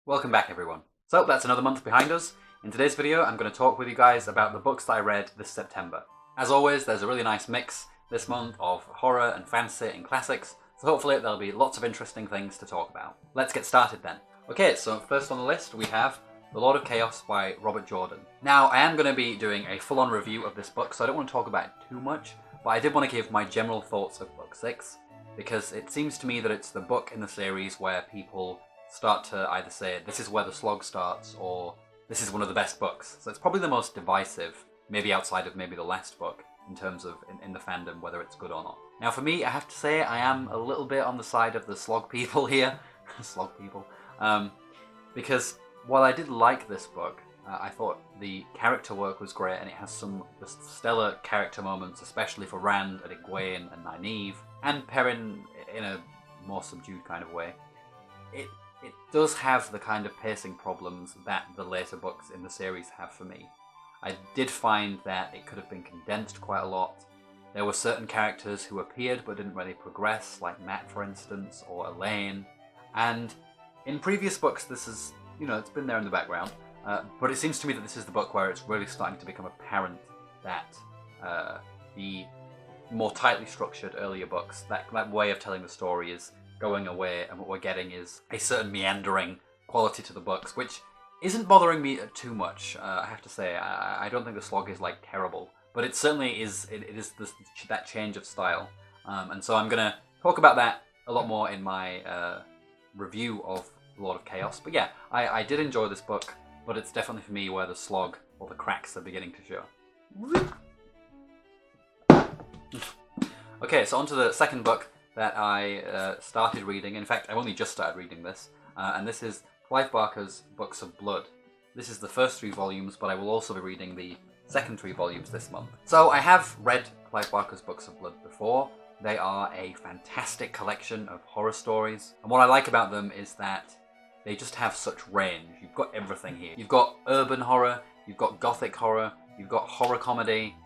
Welcome back everyone. So that's another month behind us. In today's video I'm going to talk with you guys about the books that I read this September. As always, there's a really nice mix this month of horror and fantasy and classics, so hopefully there'll be lots of interesting things to talk about. Let's get started then. Okay, so first on the list we have The Lord of Chaos by Robert Jordan. Now I am going to be doing a full-on review of this book, so I don't want to talk about it too much, but I did want to give my general thoughts of book 6, because it seems to me that it's the book in the series where people start to either say this is where the slog starts or this is one of the best books. So it's probably the most divisive, maybe outside of maybe the last book, in terms of in the fandom, whether it's good or not. Now for me, I have to say I am a little bit on the side of the slog people here. Slog people. Because while I did like this book, I thought the character work was great and it has some just stellar character moments, especially for Rand and Egwene and Nynaeve, and Perrin in a more subdued kind of way. It does have the kind of pacing problems that the later books in the series have for me. I did find that it could have been condensed quite a lot. There were certain characters who appeared but didn't really progress, like Matt for instance, or Elaine. And in previous books this is, it's been there in the background. But it seems to me that this is the book where it's really starting to become apparent that the more tightly structured earlier books, that way of telling the story is going away, and what we're getting is a certain meandering quality to the books, which isn't bothering me too much, I have to say. I don't think the slog is like terrible, but it certainly is, it is that change of style. And so I'm going to talk about that a lot more in my review of Lord of Chaos. But yeah, I did enjoy this book, but it's definitely for me where the slog or the cracks are beginning to show. Okay, so on to the second book that I started reading. In fact, I've only just started reading this, and this is Clive Barker's Books of Blood. This is the first 3 volumes, but I will also be reading the second 3 volumes this month. So I have read Clive Barker's Books of Blood before. They are a fantastic collection of horror stories, and what I like about them is that they just have such range. You've got everything here. You've got urban horror, you've got gothic horror, you've got horror comedy.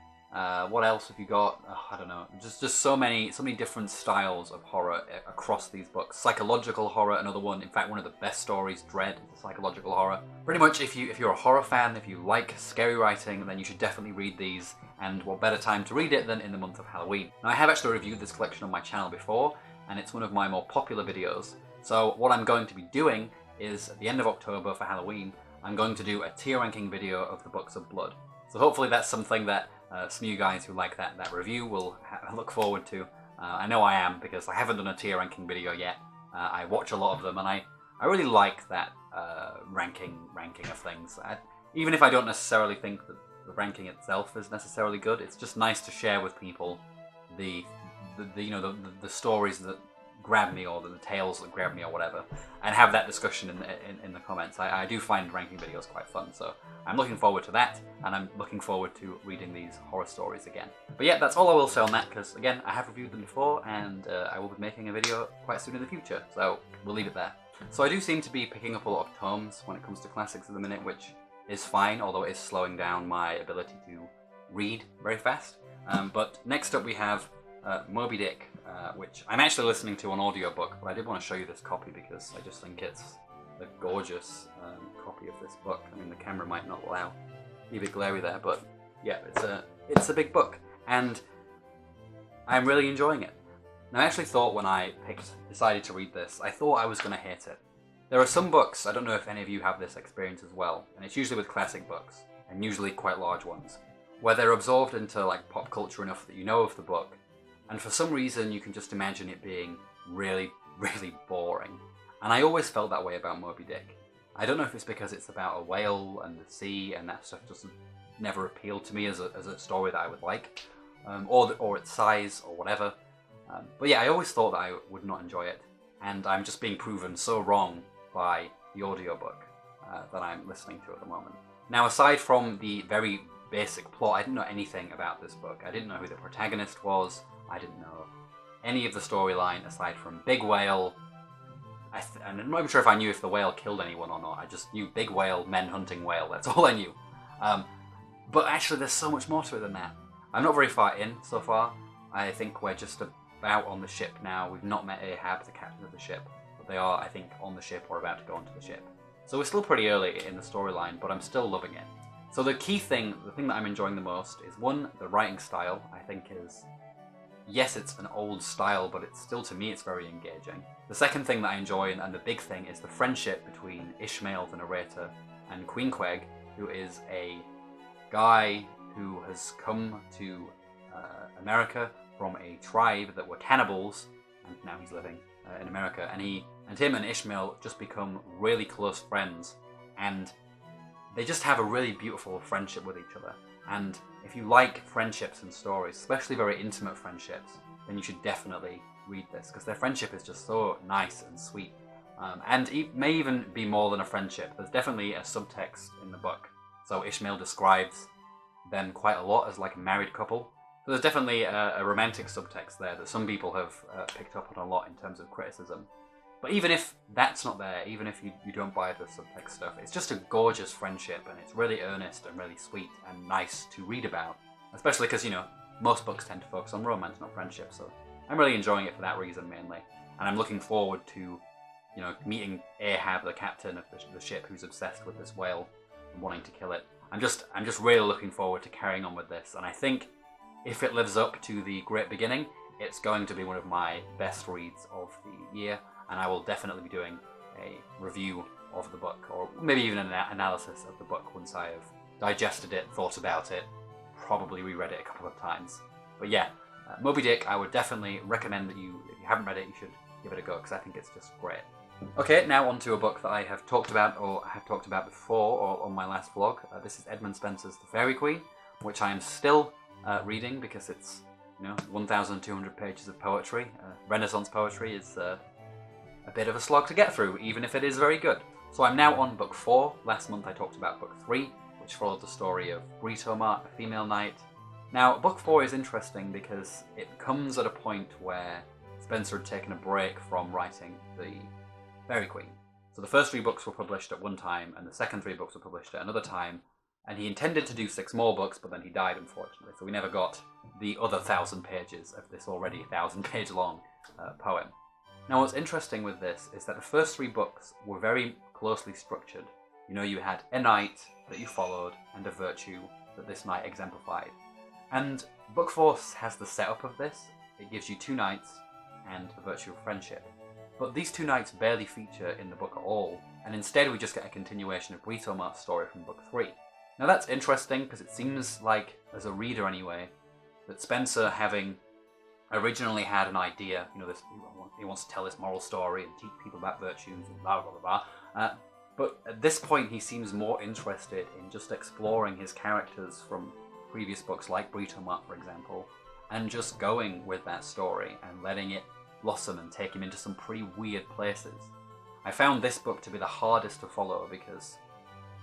What else have you got? I don't know. Just so many different styles of horror across these books. Psychological horror, another one. In fact, one of the best stories, Dread, is psychological horror. Pretty much, if you're a horror fan, if you like scary writing, then you should definitely read these. And what better time to read it than in the month of Halloween? Now, I have actually reviewed this collection on my channel before, and it's one of my more popular videos. So what I'm going to be doing is, at the end of October for Halloween, I'm going to do a tier ranking video of the Books of Blood. So hopefully that's something that some of you guys who like that review will look forward to. I know I am, because I haven't done a tier ranking video yet. I watch a lot of them, and I really like that ranking of things. Even if I don't necessarily think that the ranking itself is necessarily good, it's just nice to share with people the stories that grab me, or the tales that grab me, or whatever, and have that discussion in the comments. I do find ranking videos quite fun, so I'm looking forward to that, and I'm looking forward to reading these horror stories again. But yeah, that's all I will say on that, because again, I have reviewed them before, and I will be making a video quite soon in the future, so we'll leave it there. So I do seem to be picking up a lot of tomes when it comes to classics at the minute, which is fine, although it is slowing down my ability to read very fast. But next up we have Moby Dick, which I'm actually listening to on audiobook, but I did want to show you this copy because I just think it's a gorgeous copy of this book. I mean, the camera might not allow, be a bit glary there, but yeah, it's a big book, and I'm really enjoying it. Now, I actually thought when I decided to read this, I thought I was going to hate it. There are some books, I don't know if any of you have this experience as well, and it's usually with classic books, and usually quite large ones, where they're absorbed into like pop culture enough that you know of the book, and for some reason you can just imagine it being really, really boring. And I always felt that way about Moby Dick. I don't know if it's because it's about a whale and the sea, and that stuff just never appealed to me as a story that I would like, or its size, or whatever. But yeah, I always thought that I would not enjoy it, and I'm just being proven so wrong by the audiobook that I'm listening to at the moment. Now, aside from the very basic plot, I didn't know anything about this book. I didn't know who the protagonist was. I didn't know any of the storyline aside from big whale. And I'm not even sure if I knew if the whale killed anyone or not. I just knew big whale, men hunting whale. That's all I knew. But actually, there's so much more to it than that. I'm not very far in so far. I think we're just about on the ship now. We've not met Ahab, the captain of the ship, but they are, I think, on the ship or about to go onto the ship. So we're still pretty early in the storyline, but I'm still loving it. So the key thing, the thing that I'm enjoying the most is, one, the writing style, I think is, yes, it's an old style, but it's still, to me, it's very engaging. The second thing that I enjoy, and the big thing, is the friendship between Ishmael, the narrator, and Queenqueg, who is a guy who has come to America from a tribe that were cannibals, and now he's living in America, and him and Ishmael just become really close friends, and they just have a really beautiful friendship with each other. And if you like friendships and stories, especially very intimate friendships, then you should definitely read this, because their friendship is just so nice and sweet. And it may even be more than a friendship. There's definitely a subtext in the book. So Ishmael describes them quite a lot as like a married couple. So there's definitely a romantic subtext there that some people have picked up on a lot in terms of criticism. But even if that's not there, even if you don't buy the subtext stuff, it's just a gorgeous friendship, and it's really earnest and really sweet and nice to read about. Especially because, you know, most books tend to focus on romance, not friendship, so I'm really enjoying it for that reason mainly. And I'm looking forward to, you know, meeting Ahab, the captain of the ship, who's obsessed with this whale and wanting to kill it. I'm just really looking forward to carrying on with this, and I think if it lives up to the great beginning, it's going to be one of my best reads of the year. And I will definitely be doing a review of the book, or maybe even an analysis of the book once I have digested it, thought about it, probably reread it a couple of times. But yeah, Moby Dick, I would definitely recommend that if you haven't read it, you should give it a go, because I think it's just great. Okay, now on to a book that I have talked about, or have talked about before, or on my last vlog. This is Edmund Spenser's The Faerie Queen, which I am still reading, because it's, you know, 1,200 pages of poetry. Renaissance poetry is a bit of a slog to get through, even if it is very good. So I'm now on book 4. Last month I talked about book 3, which followed the story of Britomart, a female knight. Now, book 4 is interesting because it comes at a point where Spenser had taken a break from writing the Faerie Queen. So the first 3 books were published at one time, and the second 3 books were published at another time, and he intended to do 6 more books, but then he died, unfortunately, so we never got the other 1,000 pages of this already 1,000-page long poem. Now, what's interesting with this is that the first 3 books were very closely structured. You know, you had a knight that you followed and a virtue that this knight exemplified. And book 4 has the setup of this. It gives you 2 knights and the virtue of friendship. But these 2 knights barely feature in the book at all, and instead we just get a continuation of Britomart's story from book 3. Now that's interesting because it seems like, as a reader anyway, that Spenser, having originally had an idea, you know, he wants to tell this moral story and teach people about virtues and blah blah blah blah. But at this point, he seems more interested in just exploring his characters from previous books, like Britomart, for example, and just going with that story and letting it blossom and take him into some pretty weird places. I found this book to be the hardest to follow because,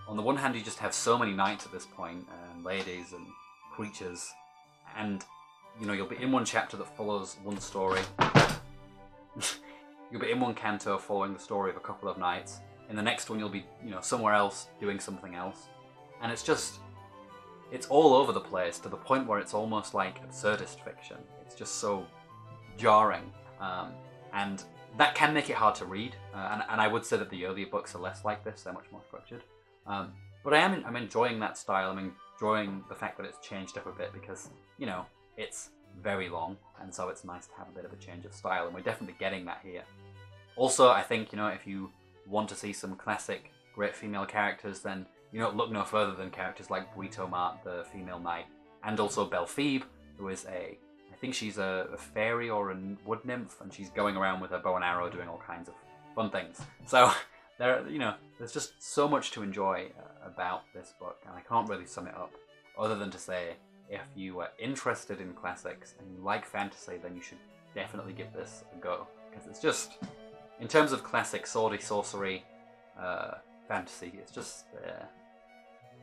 on the one hand, you just have so many knights at this point, and ladies and creatures, and you know, you'll be in one chapter that follows one story. You'll be in one canto following the story of a couple of knights. In the next one, you'll be, you know, somewhere else doing something else. And it's all over the place to the point where it's almost like absurdist fiction. It's just so jarring. And that can make it hard to read. And I would say that the earlier books are less like this. They're much more structured. But I'm enjoying that style. I'm enjoying the fact that it's changed up a bit because, you know, it's very long, and so it's nice to have a bit of a change of style, and we're definitely getting that here. Also, I think, you know, if you want to see some classic great female characters, then, you know, look no further than characters like Britomart, the female knight, and also Belphoebe, who is I think she's a fairy or a wood nymph, and she's going around with her bow and arrow doing all kinds of fun things. So, there's just so much to enjoy about this book, and I can't really sum it up, other than to say, if you are interested in classics and you like fantasy, then you should definitely give this a go. Because it's just, in terms of classic swordy sorcery fantasy, it's just,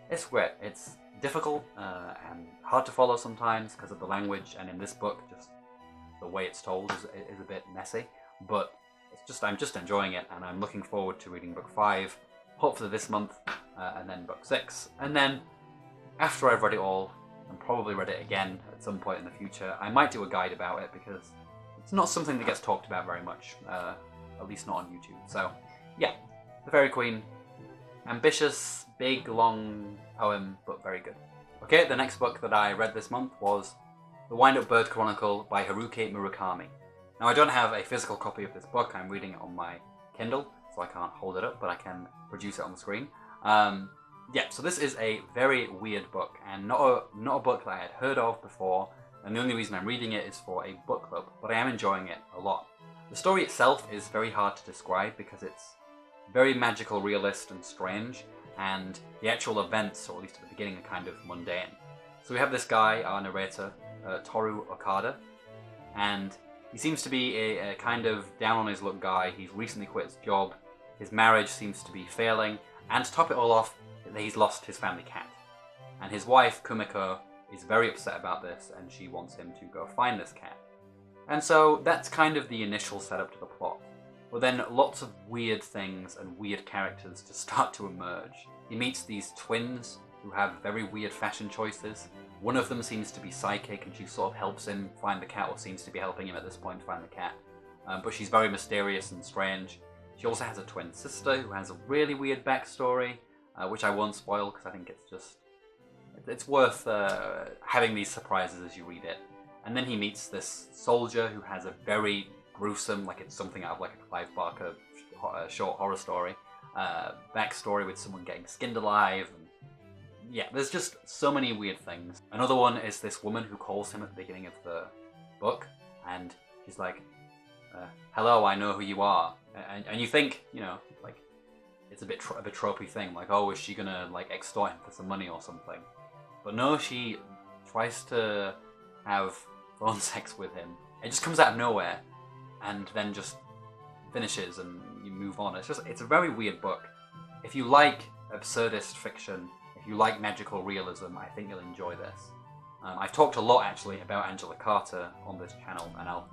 it's great. It's difficult and hard to follow sometimes because of the language, and in this book, just the way it's told is a bit messy. But I'm just enjoying it, and I'm looking forward to reading book 5, hopefully this month, and then book 6. And then, after I've read it all, and probably read it again at some point in the future, I might do a guide about it because it's not something that gets talked about very much, at least not on YouTube. So, yeah, The Faerie Queen, ambitious, big, long poem, but very good. Okay, the next book that I read this month was The Wind-Up Bird Chronicle by Haruki Murakami. Now, I don't have a physical copy of this book. I'm reading it on my Kindle, so I can't hold it up, but I can produce it on the screen. Yeah, so this is a very weird book, and not a book that I had heard of before, and the only reason I'm reading it is for a book club, but I am enjoying it a lot. The story itself is very hard to describe because it's very magical, realist, and strange, and the actual events, or at least at the beginning, are kind of mundane. So we have this guy, our narrator, Toru Okada, and he seems to be a kind of down-on-his-luck guy. He's recently quit his job, his marriage seems to be failing, and to top it all off, he's lost his family cat. And his wife, Kumiko, is very upset about this, and she wants him to go find this cat. And so that's kind of the initial setup to the plot. But then lots of weird things and weird characters just start to emerge. He meets these twins who have very weird fashion choices. One of them seems to be psychic, and she sort of helps him find the cat, or seems to be helping him at this point find the cat. But she's very mysterious and strange. She also has a twin sister who has a really weird backstory, which I won't spoil because I think it's worth having these surprises as you read it. And then he meets this soldier who has a very gruesome, like it's something out of like a Clive Barker short horror story, backstory with someone getting skinned alive. And yeah, there's just so many weird things. Another one is this woman who calls him at the beginning of the book, and she's like, hello, I know who you are. And you think, you know, like, it's a bit of a tropey thing, like, oh, is she gonna like extort him for some money or something? But no, she tries to have phone sex with him. It just comes out of nowhere, and then just finishes, and you move on. It's a very weird book. If you like absurdist fiction, if you like magical realism, I think you'll enjoy this. I've talked a lot actually about Angela Carter on this channel, and I'll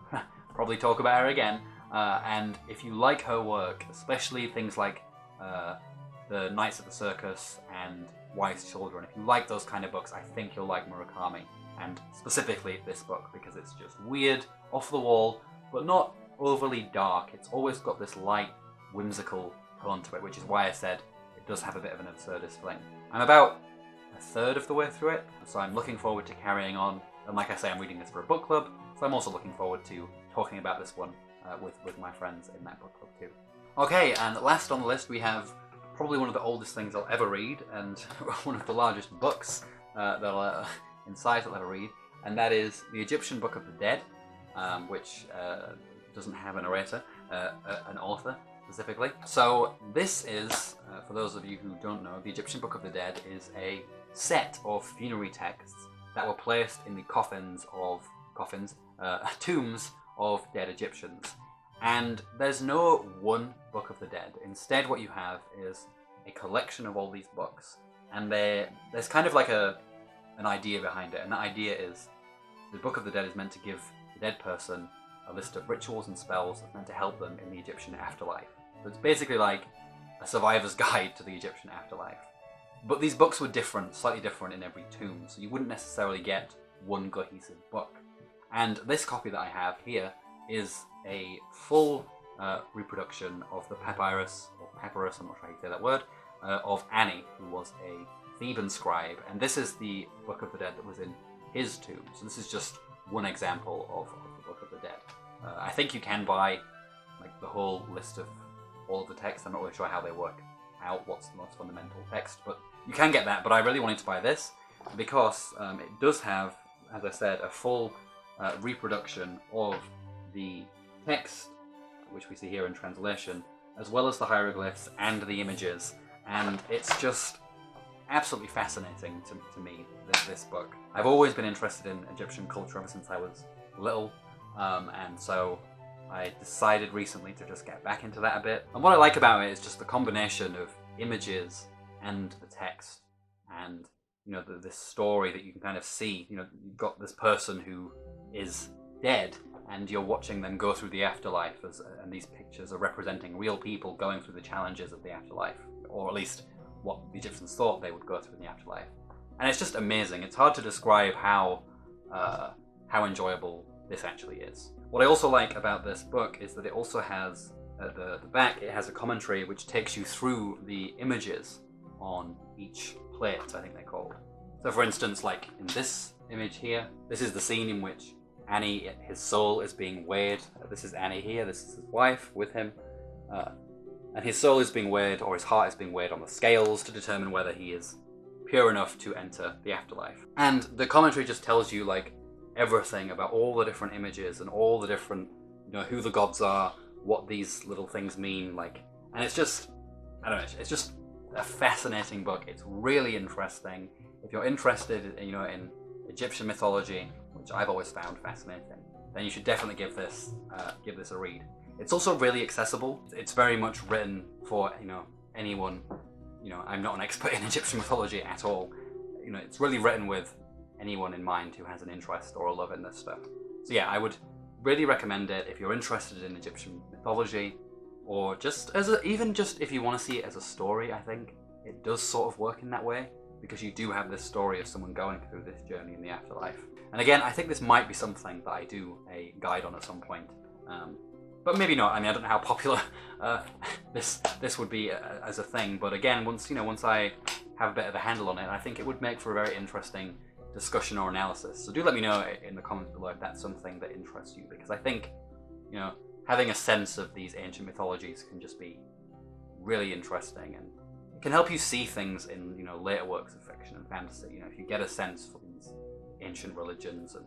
probably talk about her again. And if you like her work, especially things like The Knights at the Circus and Wise Children, if you like those kind of books, I think you'll like Murakami, and specifically this book, because it's just weird, off the wall, but not overly dark. It's always got this light, whimsical tone to it, which is why I said it does have a bit of an absurdist fling. I'm about a third of the way through it, so I'm looking forward to carrying on. And like I say, I'm reading this for a book club, so I'm also looking forward to talking about this one with my friends in that book club too. Okay, and last on the list we have probably one of the oldest things I'll ever read, and one of the largest books in size I'll ever read, and that is The Egyptian Book of the Dead, which doesn't have a narrator, an author specifically. So this is, for those of you who don't know, The Egyptian Book of the Dead is a set of funerary texts that were placed in the tombs of dead Egyptians. And there's no one Book of the Dead. Instead, what you have is a collection of all these books, and there's kind of like an idea behind it, and that idea is the Book of the Dead is meant to give the dead person a list of rituals and spells that's meant to help them in the Egyptian afterlife. So it's basically like a survivor's guide to the Egyptian afterlife. But these books were different, slightly different in every tomb, so you wouldn't necessarily get one cohesive book. And this copy that I have here is a full reproduction of the papyrus, I'm not sure how you say that word, of Annie, who was a Theban scribe. And this is the Book of the Dead that was in his tomb. So this is just one example of the Book of the Dead. I think you can buy like the whole list of all of the texts. I'm not really sure how they work out, what's the most fundamental text, but you can get that. But I really wanted to buy this because it does have, as I said, a full reproduction of the text, which we see here in translation, as well as the hieroglyphs and the images, and it's just absolutely fascinating to me, this book. I've always been interested in Egyptian culture ever since I was little, and so I decided recently to just get back into that a bit. And what I like about it is just the combination of images and the text, and you know, this story that you can kind of see. You know, you've got this person who is dead, and you're watching them go through the afterlife, and these pictures are representing real people going through the challenges of the afterlife, or at least what the Egyptians thought they would go through in the afterlife. And it's just amazing. It's hard to describe how enjoyable this actually is. What I also like about this book is that it also has, at the back, it has a commentary which takes you through the images on each plate, I think they're called. So for instance, like in this image here, this is the scene in which Annie, his soul is being weighed. This is Annie here, this is his wife with him. And his soul is being weighed, or his heart is being weighed on the scales to determine whether he is pure enough to enter the afterlife. And the commentary just tells you like everything about all the different images and all the different, you know, who the gods are, what these little things mean, like, and it's just, I don't know, it's just a fascinating book. It's really interesting. If you're interested, you know, in Egyptian mythology, which I've always found fascinating, then you should definitely give this a read. It's also really accessible. It's very much written for, you know, anyone. You know, I'm not an expert in Egyptian mythology at all. You know, it's really written with anyone in mind who has an interest or a love in this stuff. So yeah, I would really recommend it if you're interested in Egyptian mythology, or just even just if you want to see it as a story. I think it does sort of work in that way, because you do have this story of someone going through this journey in the afterlife. And again, I think this might be something that I do a guide on at some point. But maybe not. I mean, I don't know how popular this would be as a thing. But again, once I have a bit of a handle on it, I think it would make for a very interesting discussion or analysis. So do let me know in the comments below if that's something that interests you, because I think, you know, having a sense of these ancient mythologies can just be really interesting, and it can help you see things in, you know, later works of fiction and fantasy. You know, if you get a sense for these ancient religions and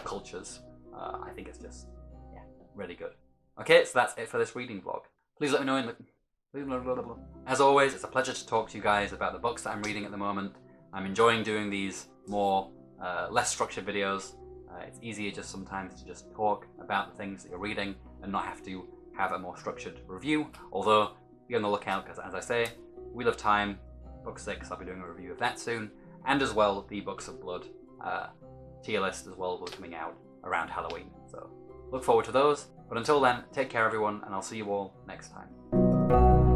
cultures, I think it's just, yeah, really good. Okay, so that's it for this reading vlog. Please let me know in the... As always, it's a pleasure to talk to you guys about the books that I'm reading at the moment. I'm enjoying doing these more, less structured videos. It's easier just sometimes to just talk about the things that you're reading and not have to have a more structured review. Although, be on the lookout, because as I say, Wheel of Time, book 6, I'll be doing a review of that soon. And as well, the Books of Blood tier list as well will be coming out around Halloween. So look forward to those. But until then, take care everyone, and I'll see you all next time.